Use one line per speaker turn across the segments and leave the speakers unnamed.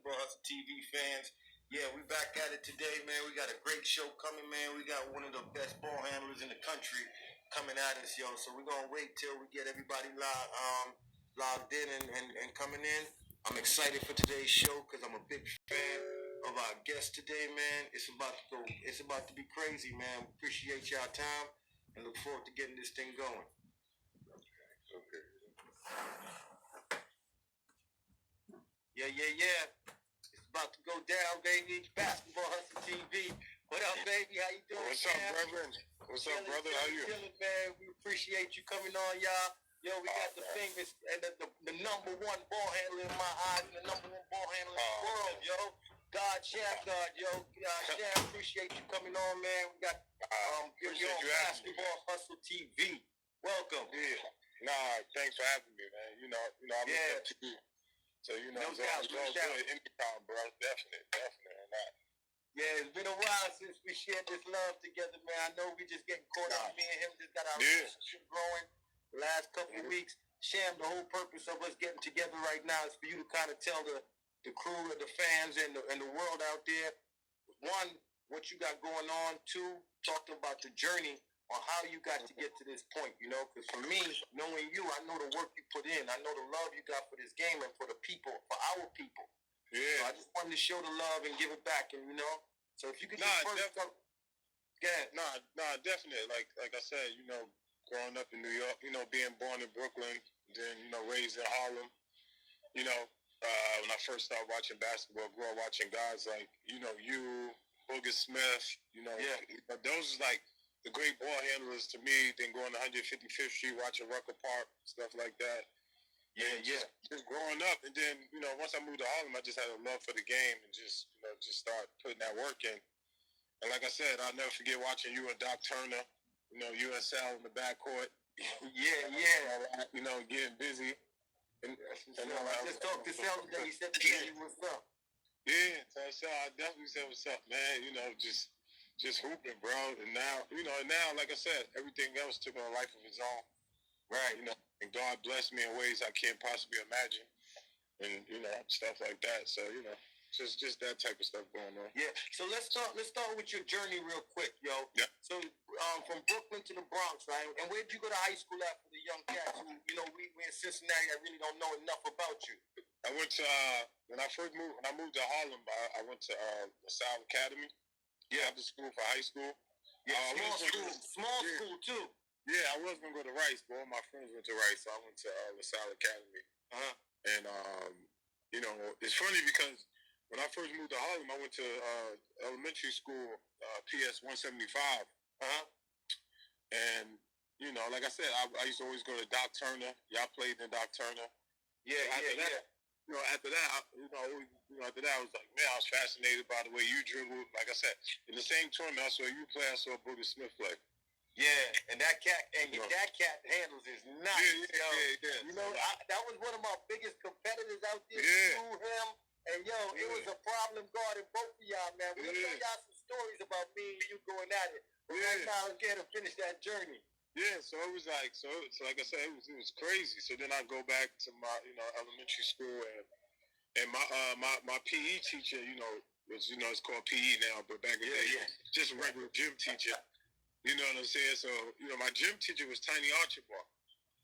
Basketball Hustle TV fans. Yeah, we back at it today, man. We got a great show coming, man. We got one of the best ball handlers in the country coming at us, yo. So we're gonna wait till we get everybody logged in and coming in. I'm excited for today's show because I'm a big fan of our guest today, man. It's about to be crazy, man. We appreciate y'all time and look forward to getting this thing going. Okay. Yeah. It's about to go down, baby. Basketball Hustle TV. What up, baby? How you doing?
What's up, Reverend? What's up, brother? How you?
Chilling, man. We appreciate you coming on, y'all. Yo, we got the famous and the number one ball handler in my eyes, and the number one ball handler in the world, yo. Shammgod, yo. Sham, appreciate you coming on, man. We got your Basketball Hustle TV. Welcome.
Yeah. Nah, thanks for having me, man. You know, I look up to you. So, you know, it's all good anytime, bro. Definitely. Not.
Yeah, it's been a while since we shared this love together, man. I know we just getting caught up. Me and him just got our relationship growing the last couple of weeks. Sham, the whole purpose of us getting together right now is for you to kind of tell the crew and the fans and the world out there, one, what you got going on. Two, talking about the journey on how you got to get to this point, you know, because for me, knowing you, I know the work you put in. I know the love you got for this game and for the people, for our people.
Yeah.
So I just wanted to show the love and give it back, and, you know, so if you could just first go ahead.
Nah, definitely. Like I said, you know, growing up in New York, you know, being born in Brooklyn, then, you know, raised in Harlem, you know, when I first started watching basketball, grew up watching guys like, you know, you, Booger Smith, you know, those is like the great ball handlers to me. Then going to 155th Street, watching Rucker Park, stuff like that. Just growing up, and then, you know, once I moved to Harlem, I just had a love for the game and just start putting that work in. And like I said, I'll never forget watching you and Doc Turner, you know, USL in the backcourt. You know, getting busy. And
I just talked to Sel today. He said to tell you what's up.
Yeah, so I definitely said what's up, man. You know, just hooping, bro. And now, like I said, everything else took on a life of its own.
Right.
You know, and God blessed me in ways I can't possibly imagine. And, you know, stuff like that. So, you know, just that type of stuff going on.
Yeah. So let's start with your journey real quick, yo.
Yeah.
So from Brooklyn to the Bronx, right? And where did you go to high school at for the young cats who, you know, we in Cincinnati, I really don't know enough about you.
I went to when I moved to Harlem, I went to LaSalle Academy. Yeah, after school for high school.
Yeah, small school too.
Yeah, I was gonna go to Rice, but all my friends went to Rice, so I went to LaSalle Academy. And you know, it's funny because when I first moved to Harlem, I went to elementary school, PS 175. And you know, like I said, I used to always go to Doc Turner. Y'all played in Doc Turner.
Yeah.
You know, after that, after that, I was like, man, I was fascinated by the way you dribbled. Like I said, in the same tournament, I saw you play. I saw Booger Smith play.
Yeah, and that cat handles is nice.
Yeah.
You know, that was one of my biggest competitors out there.
Yeah.
Through him, and it was a problem guarding both of y'all, man. We'll tell y'all some stories about me and you going at it. But right now, let's get to finish that journey.
Yeah, so it was like, like I said, it was crazy. So then I go back to my, you know, elementary school, and my PE teacher, you know, was, you know, it's called PE now, but back in the day, just a regular gym teacher. You know what I'm saying? So, you know, my gym teacher was Tiny Archibald.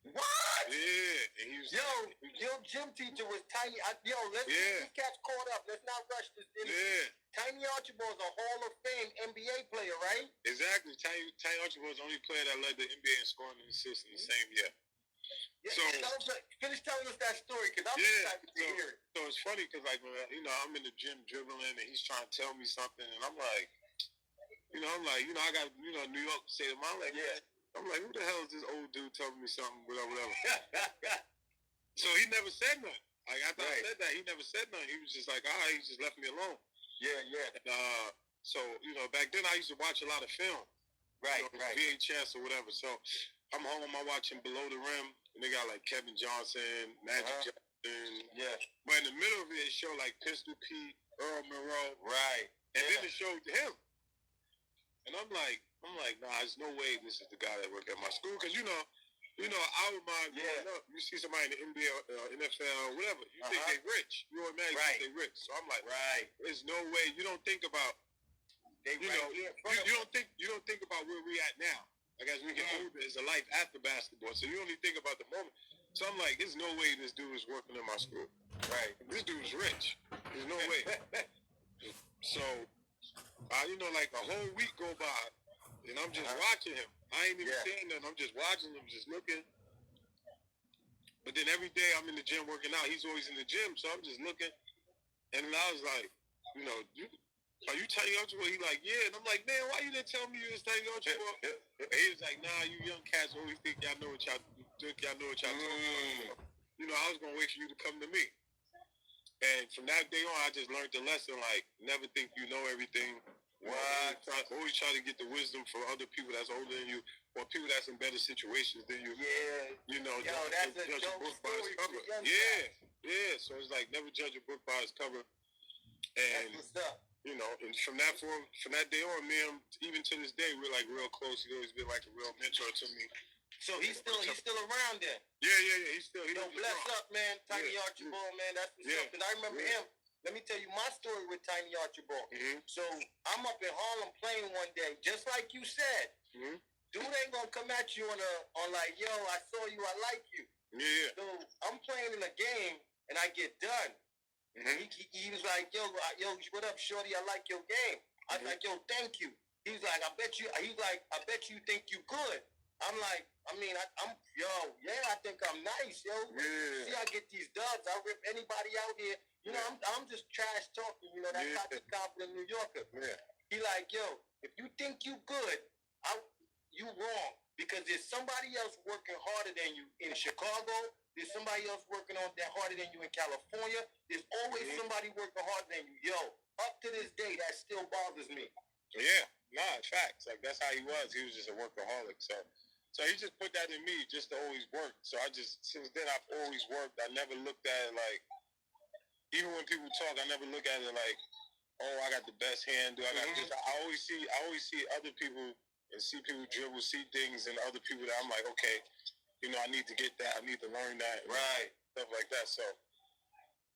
What?
Yeah, and he was.
Your gym teacher was Tiny. Let's get these cats caught up. Let's not rush this. Tiny Archibald is a Hall of Fame NBA player, right?
Exactly. Tiny Archibald is the only player that led the NBA in scoring and assists in the same year.
Yeah, so finish telling us that story, because I'm excited to hear it.
So it's funny because, like, when, you know, I'm in the gym dribbling and he's trying to tell me something, and I'm like, I got, you know, New York State of mind. Like, I'm like, who the hell is this old dude telling me something, whatever. So he never said nothing. Like, after I said that, he never said nothing. He was just like, all right, he just left me alone.
Yeah.
And, so, you know, back then I used to watch a lot of film.
Right.
VHS or whatever. So I'm home, I'm watching Below the Rim, and they got like Kevin Johnson, Magic Johnson.
Yeah.
But in the middle of it showed like Pistol Pete, Earl Monroe.
Right.
And then it showed him. And I'm like, nah, there's no way this is the guy that worked at my school. Because, you know, You know, our mind growing up, you see somebody in the NBA, NFL, whatever, you think they rich. You automatically think they rich. So I'm like, there's no way. You don't think about, you don't think about where we at now. Like as we get older, it's a life after basketball. So you only think about the moment. So I'm like, there's no way this dude is working in my school. Right. This dude's rich. There's no way. So, you know, like a whole week go by, and I'm just watching him. I ain't even saying nothing. I'm just watching him, just looking. But then every day I'm in the gym working out. He's always in the gym, so I'm just looking. And I was like, you know, are you Tiny Archibald? He like, yeah. And I'm like, man, why you didn't tell me you was Tiny Archibald? And he was like, nah, you young cats always think y'all know what y'all talking about. You know, I was gonna wait for you to come to me. And from that day on, I just learned the lesson, like, never think you know everything. Always try to get the wisdom from other people that's older than you, or people that's in better situations than you. Yeah. You know,
that's
don't judge a book by its cover. So it's like never judge a book by its cover. And that's what's up. You know, and from that day on, man, even to this day, we're like real close. He's always been like a real mentor to me.
So he's still around then.
Yeah. He's still.
Bless up, man. Tiny Archibald, man. That's what's up. Because I remember him. Let me tell you my story with Tiny Archibald. So I'm up in Harlem playing one day, just like you said. Dude ain't gonna come at you on like, yo, I saw you, I like you. Yeah. So I'm playing in a game and I get done. He was like, yo, what up, shorty? I like your game. I was like, yo, thank you. He's like, I bet you think you good. I'm like, I think I'm nice, yo. Yeah. See, I get these dubs. I rip anybody out here. You know, I'm just trash talking. You know, that toxic confident New Yorker. Yeah. He like, yo, if you think you good, you wrong. Because there's somebody else working harder than you in Chicago. There's somebody else working on that harder than you in California. There's always somebody working harder than you. Yo, up to this day, that still bothers me.
Yeah, facts. Like that's how he was. He was just a workaholic. So he just put that in me just to always work. So since then I've always worked. I never looked at it like, even when people talk, I never look at it like, oh, I got the best hand. I got this. I always see other people and see people dribble, see things in other people that I'm like, okay, you know, I need to get that. I need to learn that. Right. Stuff like that. So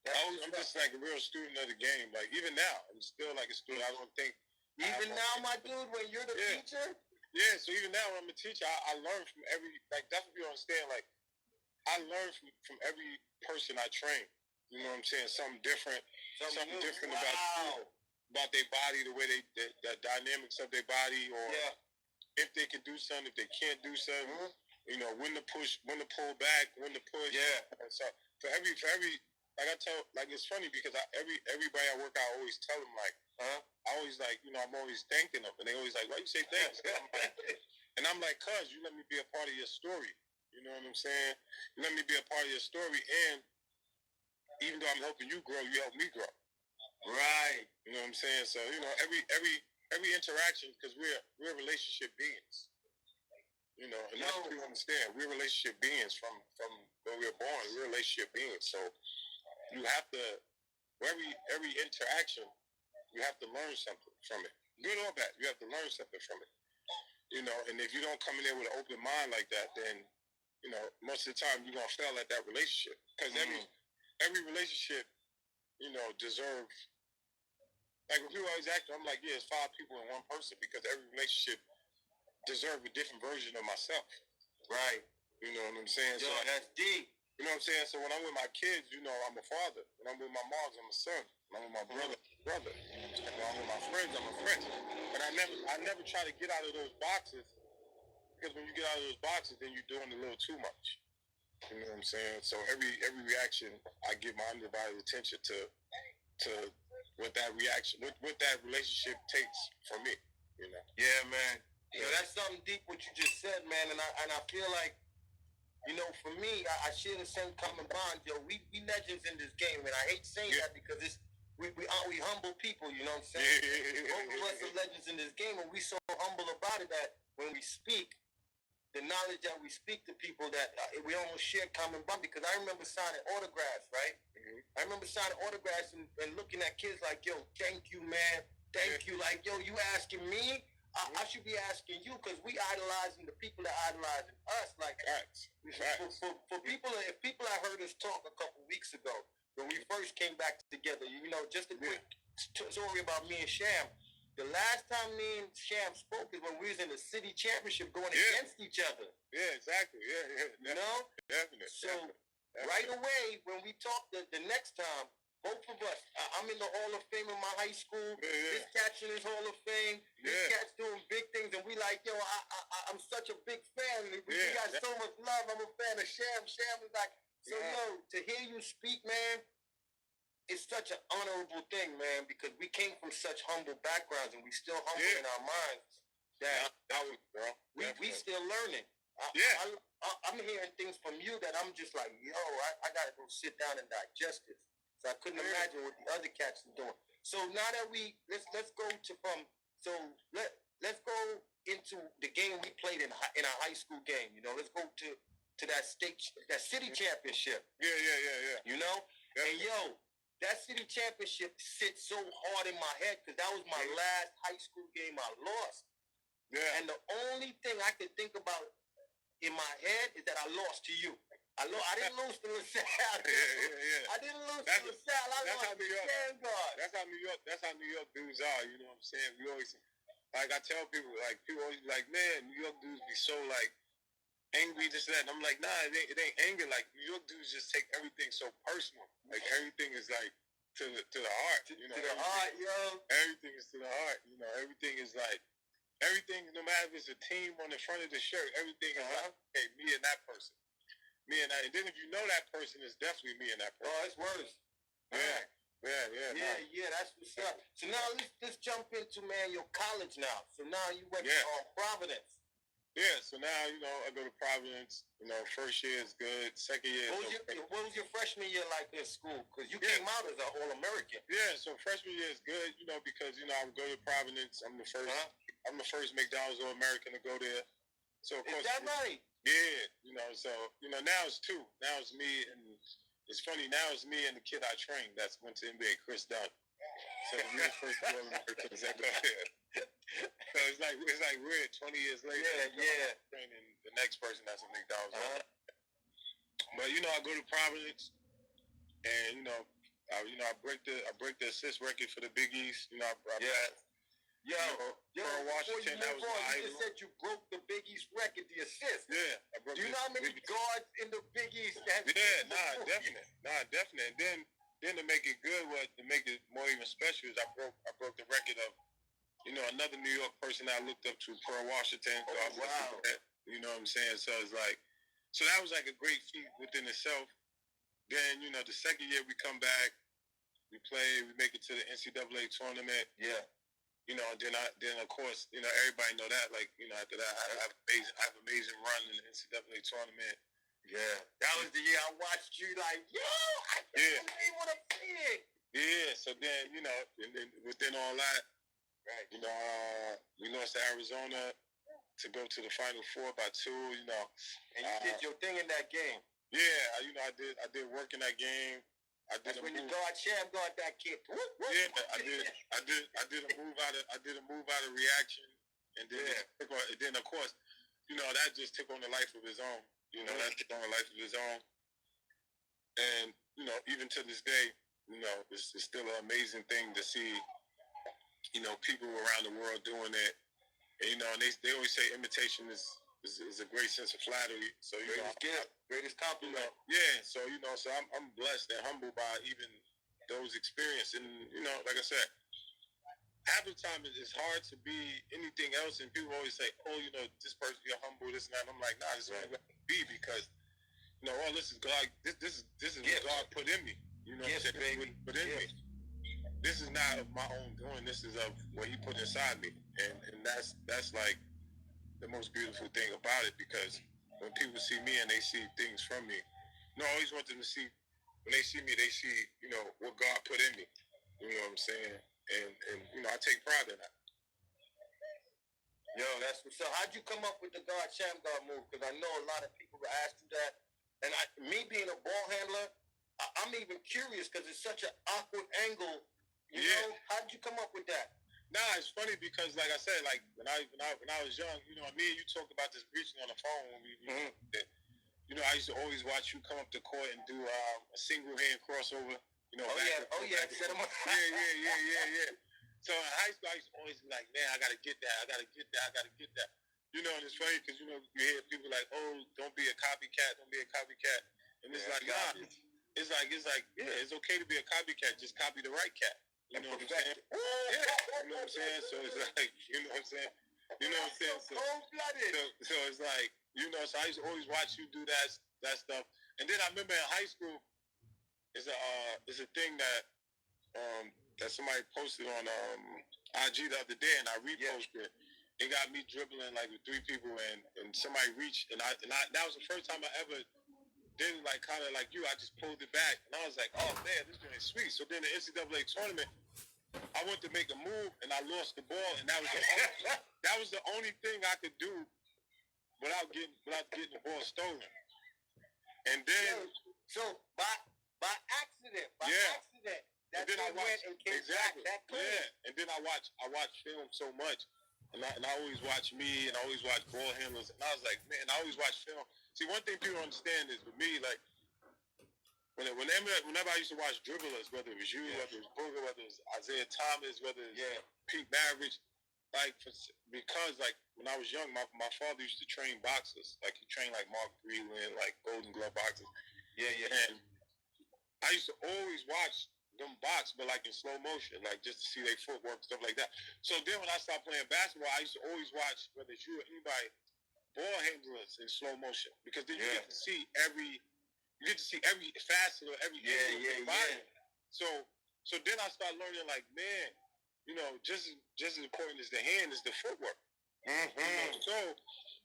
I'm just like a real student of the game. Like even now, I'm still like a student. I don't think.
Even now, my dude, when you're the teacher?
Yeah, so even now when I'm a teacher, I learn from every, like that's what people understand. Like I learn from every person I train. You know what I'm saying? Something different about their body, the way the dynamics of their body, or if they can do something, if they can't do something. You know, when to push, when to pull back, when to push. Yeah. And so for every, like I tell, like it's funny because everybody I work out, I always tell them like, I always like, you know, I'm always thanking them, and they always like, why you say thanks? And I'm like, cuz you let me be a part of your story. You know what I'm saying? You let me be a part of your story, and even though I'm helping you grow, you help me grow. Right. You know what I'm saying? So, you know, every interaction, because we're relationship beings. You know, and that's what you understand. We're relationship beings from when we were born. We're relationship beings. So you have to, every interaction, you have to learn something from it. Good or bad, you have to learn something from it. You know, and if you don't come in there with an open mind like that, then, you know, most of the time you're going to fail at that relationship. Because every relationship, you know, deserves, like when people always ask me, I'm like, yeah, it's 5 people in one person, because every relationship deserves a different version of myself. Right. You know what I'm saying?
Yo, so that's deep.
You know what I'm saying? So when I'm with my kids, you know, I'm a father. When I'm with my moms, I'm a son. When I'm with my brother. And when I'm with my friends, I'm a friend. But I never try to get out of those boxes, because when you get out of those boxes, then you're doing a little too much. You know what I'm saying? So every reaction, I give my undivided attention to what that reaction, what that relationship takes from me. You know?
Yeah, man. You know, that's something deep what you just said, man. And I feel like, you know, for me, I share the same common bond. Yo, we legends in this game, and I hate saying that because we humble people. You know what I'm saying? Both of us are legends in this game, and we so humble about it that when we speak, the knowledge that we speak to people, that we almost share common bond. Because I remember signing autographs, right? I remember signing autographs and looking at kids like, yo, thank you, man. Thank you. Like, yo, you asking me? I should be asking you because we idolizing the people that idolizing us. Like, for people, if people I heard us talk a couple weeks ago when we first came back together, you know, just a quick story about me and Sham. The last time me and Sham spoke is when we was in the city championship going against each other.
Yeah, exactly. Yeah.
You know?
Definitely.
So, right away, when we talked the next time, both of us, I'm in the Hall of Fame in my high school. This cat's in his Hall of Fame. This cat's doing big things. And we like, yo, I'm such a big fan. We got so much love. I'm a fan of Sham. Sham is like, so, yo, to hear you speak, man, it's such an honorable thing, man, because we came from such humble backgrounds and we still humble in our minds that we still learning. I'm hearing things from you that I'm just like, yo, I got to go sit down and digest this. So I couldn't imagine what the other cats are doing. So now that let's go to let's go into the game we played in our high school game. You know, let's go to that city championship.
Yeah.
You know, and yo. That city championship sits so hard in my head because that was my last high school game I lost.
Yeah.
And the only thing I could think about in my head is that I lost to you. I didn't lose to LaSalle. I didn't lose to LaSalle. I lost to Shammgod.
That's how New York dudes are. You know what I'm saying? We always, like I tell people, like people always be like, man, New York dudes be so like angry, this and that. And I'm like, nah, it ain't anger. Like, New York dudes just take everything so personal. Like, everything is like to the heart. You know,
to the heart, yo.
Everything is to the heart. You know, everything is like, no matter if it's a team on the front of the shirt, everything is like, hey, me and that person. Me and that. And then if you know that person, it's definitely me and that person.
Oh, it's worse.
Yeah,
that's what's up. So now let's jump into, man, your college now. So now you went to Providence.
Yeah, so now, you know, I go to Providence. You know, first year is good. Second year is
what was your freshman year like in school? Because you came out as an All-American.
Yeah, so freshman year is good, you know, because, you know, I would go to Providence. I'm the first McDonald's All-American to go there. So, of course,
is that right?
Yeah, you know, so, you know, now it's two. Now it's me, and it's funny, now it's me and the kid I trained that's went to NBA, Chris Dunn. So we're the first two All-Americans that go there. So it's like weird. 20 years later, training the next person that's a McDonald's. But you know, I go to Providence, and I break the assist record for the Big East. You know, Washington. That was my idol.
You just said you broke the Big East record, the assist.
Yeah, I broke.
Do you know how many guards in the Big East?
Definitely. And then to make it good, to make it more even special, is I broke the record of. You know, another New York person I looked up to, Pearl Washington.
Oh, wow.
You know what I'm saying? So it's like, so that was like a great feat within itself. Then, you know, the second year we come back, we play, we make it to the NCAA tournament.
Yeah.
You know, then of course, you know, everybody know that. Like, you know, after that, I have amazing run in the NCAA tournament.
Yeah. That was the year I watched you like, yo, I can't believe what I'm seeing.
Yeah. So then, you know, and then within all that, you know, we lost to Arizona to go to the Final Four by 2. You know,
and you did your thing in that game.
Yeah, you know, I did work in that game.
That's when you guard Shammgod that kid.
Yeah, I did a move out of reaction, and then of course, you know, that just took on a life of its own. You know, that took on a life of its own, and you know, even to this day, you know, it's still an amazing thing to see. You know, people around the world doing it, and you know, and they always say imitation is a great sense of flattery. So
greatest compliment.
So you know, so I'm blessed and humbled by even those experiences. And you know, like I said, half the time it's hard to be anything else, and people always say, "Oh, you know, this person, you're humble, this and that." And I'm like, nah, this is what I be, because you know, all this is God. This is what God put in me. You know, what I'm saying? Put in me. This is not of my own doing. This is of what He put inside me, and that's like the most beautiful thing about it. Because when people see me and they see things from me, you know, I always want them to see. When they see me, they see, you know, what God put in me. You know what I'm saying? And you know, I take pride in that.
Yo, that's what's up. How'd you come up with the guard Shammgod move? Because I know a lot of people asked you that, and me being a ball handler, I'm even curious because it's such an awkward angle. You know, how did you come up with that?
Nah, it's funny because, like I said, like when I was young, you know, me and you talked about this briefly on the phone when we you know, I used to always watch you come up to court and do a single hand crossover. You know, set them up. Yeah. So in high school, I used to always be like, man, I gotta get that. I gotta get that. You know, and it's funny because you know you hear people like, oh, don't be a copycat, and it's like, nah, it's like, yeah, it's okay to be a copycat, just copy the right cat. You know what I'm saying? Yeah, you know what I'm saying. So it's like, you know what I'm saying. You know what I'm saying? So it's like, you know, so I used to always watch you do that stuff. And then I remember in high school, it's a thing that somebody posted on IG the other day, and I reposted it. It got me dribbling like with 3 people, and somebody reached, and I that was the first time I ever did it, like kind of like you. I just pulled it back, and I was like, oh man, this is sweet. So then the NCAA tournament, I went to make a move, and I lost the ball, and that was the only thing I could do without getting the ball stolen. And then,
so by accident, that's how I went and came back that clean.
Yeah, and then I watch film so much, and I always watch me, and I always watch ball handlers, and I was like, man, I always watch film. See, one thing people don't understand is with me, like, whenever I used to watch dribblers, whether it was you, whether it was Booger, whether it was Isaiah Thomas, whether it was Pete Mavericks, like, because, like, when I was young, my father used to train boxers. Like, he trained, like, Mark Breland, like, Golden Glove boxers. Yeah. And I used to always watch them box, but, like, in slow motion, like, just to see their footwork, stuff like that. So then when I started playing basketball, I used to always watch, whether it's you or anybody, ball handlers in slow motion. Because then you get to see every facet or every body. So then I started learning, like, man, you know, just as important as the hand is the footwork. Mm-hmm. You know,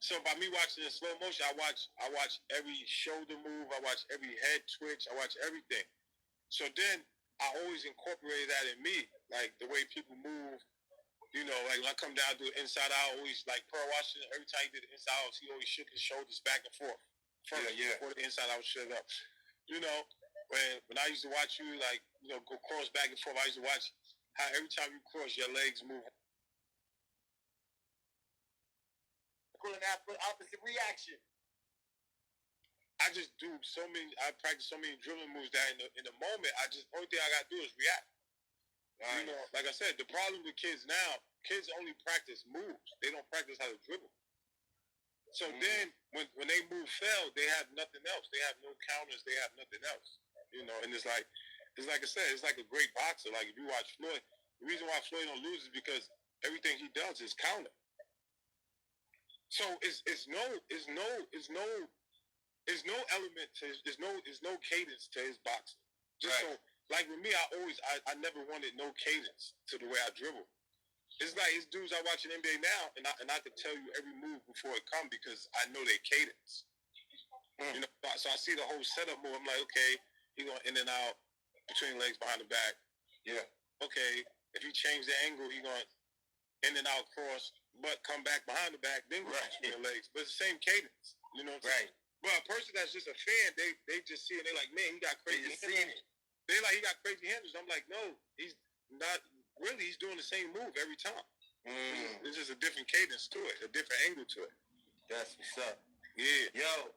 so by me watching in slow motion, I watch every shoulder move, I watch every head twitch, I watch everything. So then I always incorporated that in me, like the way people move. You know, like when I come down to the inside out, always like Pearl Washington. Every time he did the inside out, he always shook his shoulders back and forth. Before the inside out shut up. You know, when I used to watch you, like, you know, go cross back and forth, I used to watch how every time you cross, your legs move.
Opposite reaction.
I just do I practice so many dribbling moves that in the moment, only thing I got to do is react. Right. You know, like I said, the problem with kids now, kids only practice moves. They don't practice how to dribble. So then, when they move fail, they have nothing else. They have no counters. They have nothing else. You know, and it's like I said, it's like a great boxer. Like if you watch Floyd, the reason why Floyd don't lose is because everything he does is counter. So it's no element to there's no cadence to his boxing. Just right. So like with me, I never wanted no cadence to the way I dribble. It's like it's dudes I watch in NBA now, and I could tell you every move before it comes because I know their cadence. You know, so I see the whole setup move. I'm like, okay, he going in and out between legs behind the back. Yeah. Okay, if he change the angle, he going in and out cross, but come back behind the back, then go between the legs. But it's the same cadence. You know what I'm saying? But a person that's just a fan, they just see it. They like, man, he got crazy hands. They like, he got crazy hands. I'm like, no, he's not. Really, he's doing the same move every time. It's just a different cadence to it, a different angle to it.
That's what's up.
Yeah.
Yo,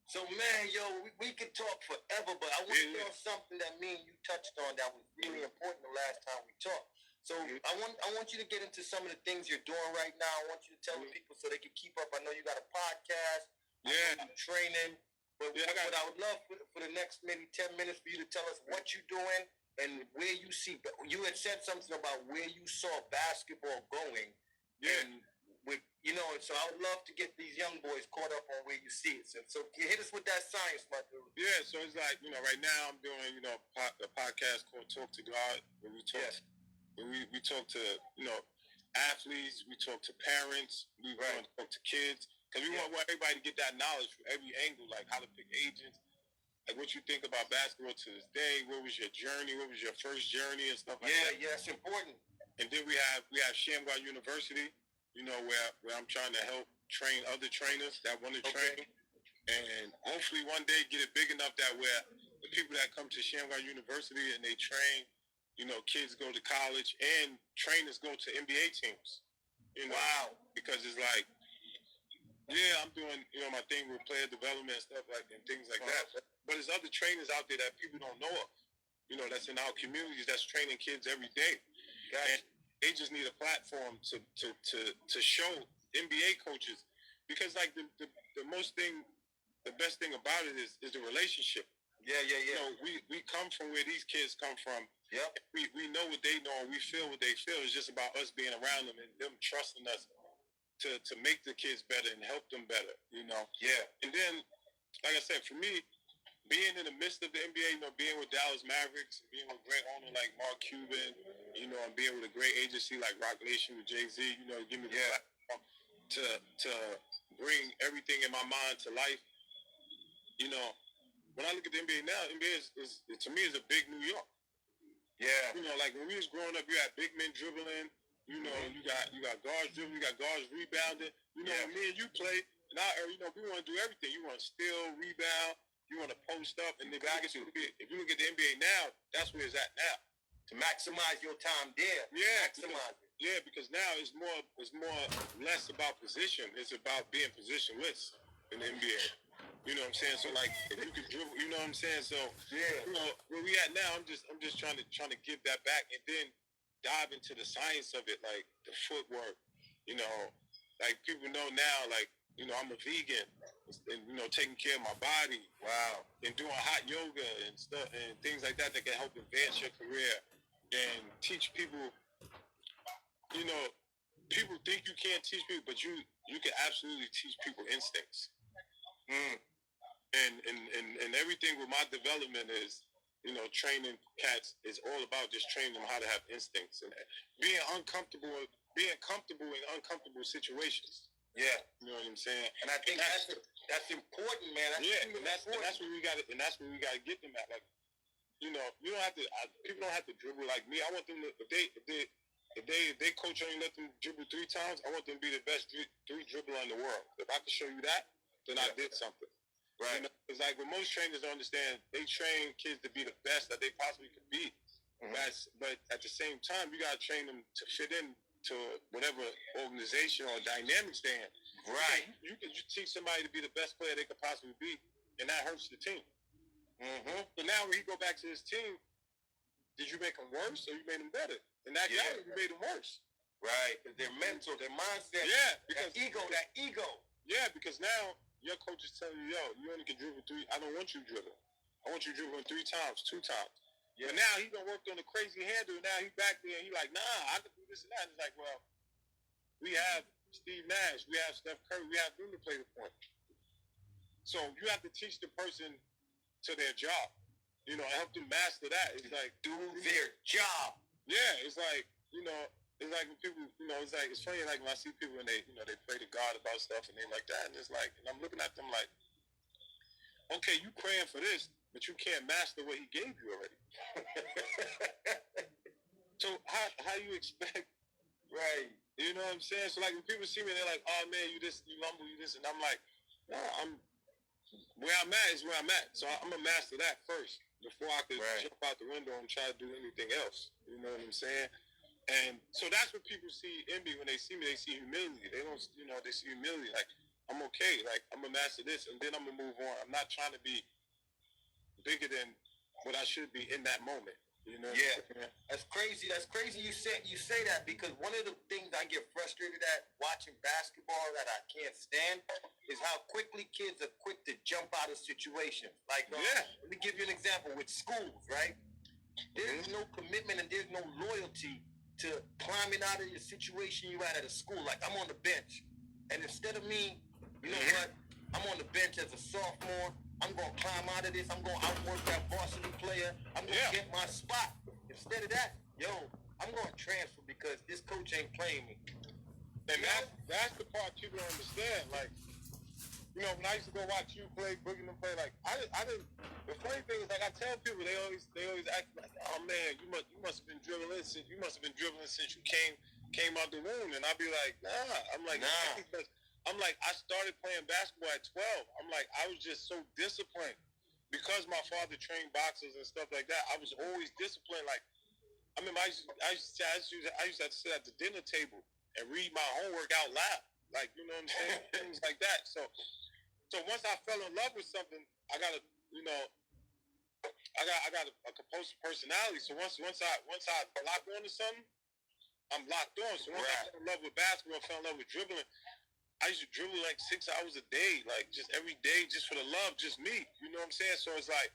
so man, we could talk forever, but I want to know something that me and you touched on that was really important the last time we talked. So I want you to get into some of the things you're doing right now. I want you to tell the people so they can keep up. I know you got a podcast. I know you're training. But what I would love for the next maybe 10 minutes for you to tell us what you're doing and where you see. You had said something about where you saw basketball going. Yeah. And with, you know, so I would love to get these young boys caught up on where you see it. So you hit us with that science, my dude.
Yeah, so it's like, you know, right now I'm doing, you know, a podcast called Talk to God, where we talk, we talk to, you know, athletes, we talk to parents, we want to talk to kids, because we want everybody to get that knowledge from every angle, like how to pick agents, like what you think about basketball to this day, what was your journey, what was your first journey and stuff like that.
Yeah, it's important.
And then we have Shammgod University, you know, where I'm trying to help train other trainers that want to train, and hopefully one day get it big enough that where the people that come to Shammgod University and they train, kids go to college and trainers go to NBA teams.
Wow.
Because it's like, yeah, I'm doing, my thing with player development and stuff and things like that. But there's other trainers out there that people don't know of, that's in our communities that's training kids every day. And they just need a platform to show NBA coaches, because like the best thing about it is the relationship.
Yeah.
We come from where these kids come from.
Yep.
We know what they know, and we feel what they feel. It's just about us being around them and them trusting us to make the kids better and help them better.
Yeah.
And then, like I said, for me, being in the midst of the NBA, being with Dallas Mavericks, being with a great owner like Mark Cuban, and being with a great agency like Rock Nation with Jay-Z, give me the platform to bring everything in my mind to life. When I look at the NBA now, NBA is to me is a big New York.
Yeah.
Like when we was growing up, you had big men dribbling. You got guards dribbling, you got guards rebounding. When me and you play, in our era, we want to do everything. You want to steal, rebound, you want to post up, and if you look at the NBA now, that's where it's at now.
To maximize your time there.
Yeah.
Maximize it.
Yeah, because now it's less about position. It's about being positionless in the NBA. You know what I'm saying? So like, if you can dribble, you know what I'm saying? So where we at now, I'm just trying to give that back and then dive into the science of it, like the footwork. Like people know now, like I'm a vegan, and taking care of my body.
Wow.
And doing hot yoga and stuff and things like that can help advance your career and teach people. People think you can't teach people, but you can absolutely teach people instincts. And everything with my development is, training cats is all about just training them how to have instincts and being comfortable in uncomfortable situations.
Yeah.
You know what I'm saying?
And I think that's important, man.
That's where we got it, and that's where we got to get them at. Like, you don't have to. People don't have to dribble like me. I want them to. If they coach only let them dribble 3 times, I want them to be the best 3 dribbler in the world. If I can show you that, then I did something.
Right.
It's like what most trainers don't understand. They train kids to be the best that they possibly could be. But at the same time, you gotta train them to fit in to whatever organization or dynamics they're in.
Right.
You teach somebody to be the best player they could possibly be, and that hurts the team. So now when he go back to his team, did you make him worse or you made him better? And that guy, you made him worse.
Right. Because their mental, their mindset.
Yeah. Because
that ego.
Yeah, because now your coach is telling you, you only can dribble 3. I don't want you dribbling. I want you dribbling 3 times, 2 times. Yeah. But now he done worked on the crazy handle. Now he back there and he like, nah, I can do this and that. And it's like, well, we have Steve Nash, we have Steph Curry, we have them to play the point. So you have to teach the person to their job. Help them master that. It's like
do their job.
Yeah, it's like, it's like when people, it's funny, like when I see people and they pray to God about stuff and they like that, and it's like, and I'm looking at them like, okay, you praying for this, but you can't master what he gave you already. So how you expect?
Right.
You know what I'm saying? So like when people see me, they're like, oh man, you this, you humble, you this, and I'm like, no, where I'm at is where I'm at. So I'm gonna master that first before I could jump out the window and try to do anything else. You know what I'm saying? And so that's what people see in me when they see me. They see humility. They don't, they see humility. Like, I'm okay. Like, I'm going to master this, and then I'm going to move on. I'm not trying to be bigger than what I should be in that moment.
Yeah. That's crazy. That's crazy you say that, because one of the things I get frustrated at watching basketball that I can't stand is how quickly kids are quick to jump out of situations. Like, let me give you an example with schools, right? There's no commitment and there's no loyalty to climbing out of your situation you at a school. Like, I'm on the bench, and instead of me, you know what? I'm on the bench as a sophomore. I'm going to climb out of this. I'm going to outwork that varsity player. I'm going to get my spot. Instead of that, I'm going to transfer because this coach ain't playing me.
And that's the part people don't understand. Like, when I used to go watch you play, Boogie and play, like, I didn't. The funny thing is, like, I tell people, they always act like, oh man, you must have been dribbling since you came out the womb. And I'd be like, nah. I'm like, nah. Because I started playing basketball at 12. I'm like, I was just so disciplined because my father trained boxers and stuff like that. I was always disciplined. Like, I remember I used to have to sit at the dinner table and read my homework out loud. Like, you know what I'm saying? Things like that. So once I fell in love with something, I got a compulsive personality. So once I lock on to something, I'm locked on. So once I fell in love with basketball, fell in love with dribbling, I used to dribble like 6 hours a day, like just every day, just for the love, just me. You know what I'm saying? So it's like,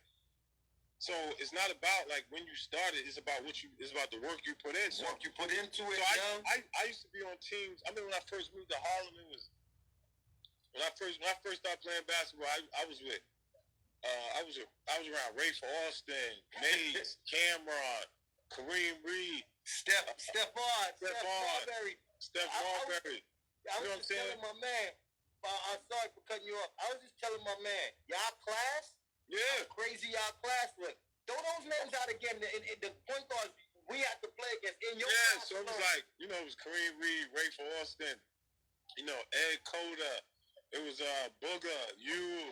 so it's not about like when you started, it's about it's about the work you put in. So
work you put into it.
So I used to be on teams. I mean, when I first moved to Harlem, it was when I first started playing basketball, I was with I was around Ray for Austin, Mays, Cameron, Kareem Reed,
Steph Marbury. I was just telling my man, I'm sorry for cutting you off. I was just telling my man, y'all class?
Yeah.
How crazy y'all class was. Throw those names out again. The point guards we have to play against in your class.
So it was like, you know, it was Kareem Reed, Ray for Austin, you know, Ed Coda, it was Booger, you,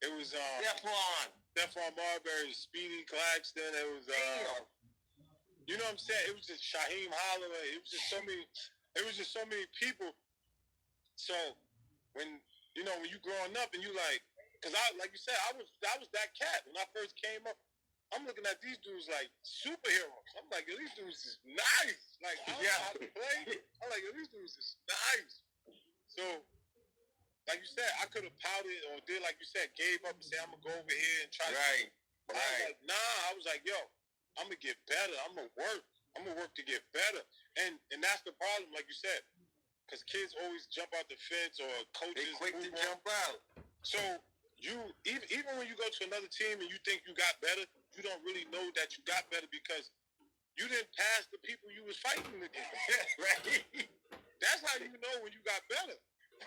it was Stephon Marbury, Speedy Claxton, it was you know what I'm saying? It was just Shaheem Holloway. It was just so many people. So when you growing up and you like, cause like you said, I was that cat when I first came up. I'm looking at these dudes like superheroes. I'm like, yo, these dudes is nice. Like, I don't know how to play. I'm like, yo, these dudes is nice. So, like you said, I could have pouted or did like you said, gave up and said, I'm gonna go over here and try. But I was like, nah. I was like, yo, I'm gonna get better. I'm gonna work to get better. And that's the problem, like you said, because kids always jump out the fence or coaches
quick to jump out.
So you even when you go to another team and you think you got better, you don't really know that you got better because you didn't pass the people you was fighting against.
Right.
That's how you know when you got better.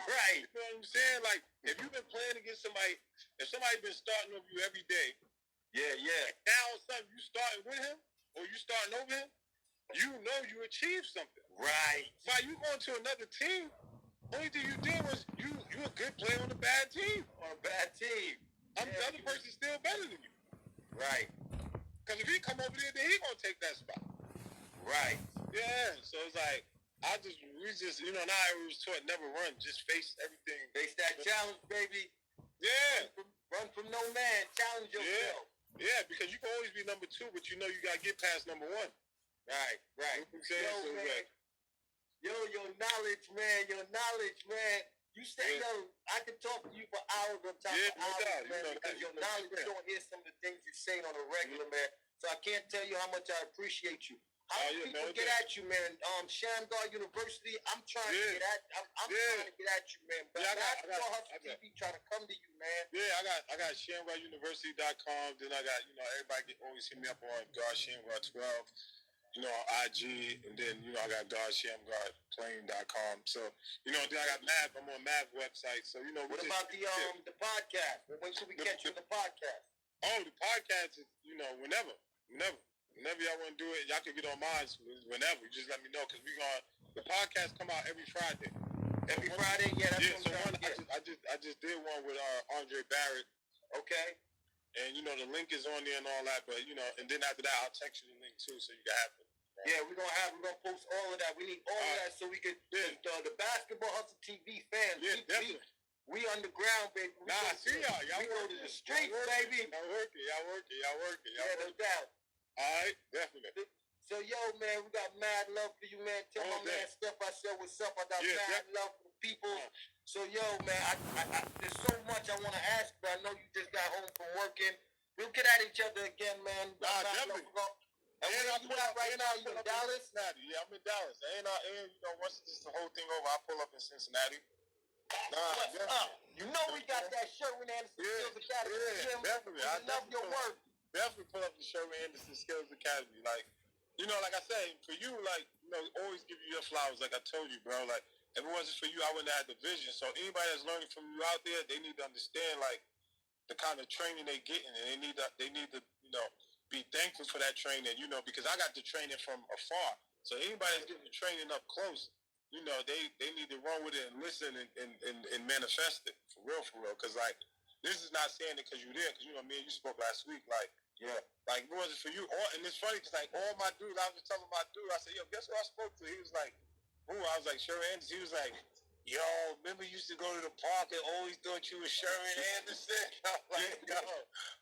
Right.
You know what I'm saying? Like if you've been playing against somebody, if somebody's been starting over you every day.
Yeah.
Now all of a sudden you starting with him or you starting over him, you know you achieved something.
Right.
By you going to another team, only thing you did was you a good player on a bad team. The other person's still better than you.
Right.
Because if he come over there, then he gonna take that spot.
Right.
Yeah. So it's like we just you know, now I was taught never run, just face everything.
Face that challenge, baby.
Yeah.
Run from no man. Challenge yourself.
Yeah, because you can always be number 2, but you know you gotta get past number 1.
Right.
You know what I'm saying?
Your knowledge, man. You say, I could talk to you for hours on top of hours, man, because your knowledge, you don't hear some of the things you're saying on a regular, man. So I can't tell you how much I appreciate you. How do people get at you, man? Shammgod University, I'm trying to get at trying to get at you, man. But Basketball Hustle TV trying to come to you, man.
Yeah, I got ShammgodUniversity.com. Then I got, everybody always hit me up on Shammgod 12. On IG, and then, I got GodShammgodPlaying.com. So, then I got Mav. I'm on Mav website. So,
what about the podcast? When should we catch you in the podcast?
Oh, the podcast is, whenever y'all want to do it, y'all can get on mine whenever. You just let me know, because the podcast come out every Friday.
Every Friday? Yeah, that's what I'm trying to get.
I just did one with Andre Barrett.
Okay.
And, the link is on there and all that, but, and then after that, I'll text you the link, too, so you can have it.
Yeah, we're gonna post all of that. We need all of that so we can. The Basketball Hustle TV fans.
Definitely.
We underground, baby.
I see y'all.
We go to the streets, baby.
Y'all working.
Yeah, no doubt.
All right, definitely.
So, man, we got mad love for you, man. Tell my man Steph I said what's up. I got mad love for the people. So, man, I there's so much I want to ask, but I know you just got home from working. We'll get at each other again, man.
Definitely.
And where you at right now? You in Dallas?
Yeah, I'm in Dallas. And once this the whole thing over, I'll pull up in Cincinnati.
What's up? You know we got that Sherwin Anderson Skills Academy.
Yeah, definitely. I
love your work.
Definitely pull up the Sherwin Anderson Skills Academy. Like, like I said, for you, always give you your flowers. Like I told you, bro. Like, if it wasn't for you, I wouldn't have had the vision. So anybody that's learning from you out there, they need to understand, like, the kind of training they getting, and they need to, be thankful for that training, because I got the training from afar. So anybody that's getting the training up close, they need to run with it and listen and manifest it for real. Because, like, this is not saying it because you're there. Because, me and you spoke last week. Like,
Yeah.
Like, it wasn't for you. And it's funny because, like, all my dudes, I was just telling my dude, I said, yo, guess who I spoke to? He was like, who? I was like, Sherwin. He was like, yo, remember you used to go to the park and always thought you was Sherwin Anderson? I'm like, yo.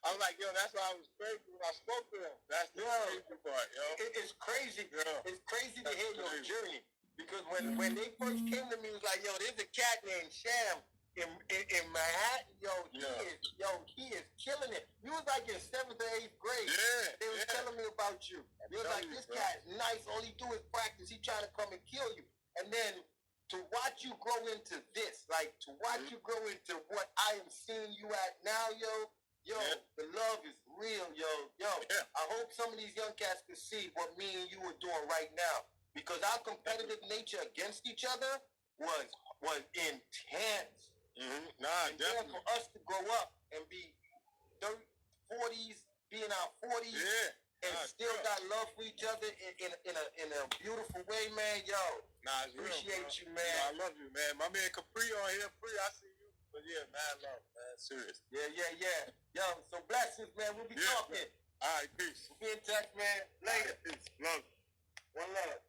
I'm like, yo, that's why I was crazy when I spoke to him. That's the crazy part, yo.
It's crazy.
Yeah.
It's crazy to hear your journey. Because when they first came to me, it was like, yo, there's a cat named Sham in Manhattan. He is killing it. You was like in 7th or 8th grade.
Yeah.
They was telling me about you. They was like, this cat is nice. All he do is practice. He trying to come and kill you. And then to watch you grow into this, like to watch you grow into what I am seeing you at now, the love is real, yo.
Yeah.
I hope some of these young cats can see what me and you are doing right now. Because our competitive nature against each other was intense.
Mm-hmm.
And then for us to grow up and be 40s, be in our 40s, and still got love for each other in a beautiful way, man. Yo, appreciate you, man.
I love you, man. My man Capri on here, free. I see you. But yeah, man, love, man. Serious.
Yeah. Yo, so blessings, man. We'll be talking.
All right, peace.
We'll be in touch, man. Later.
Peace. Love.
One love.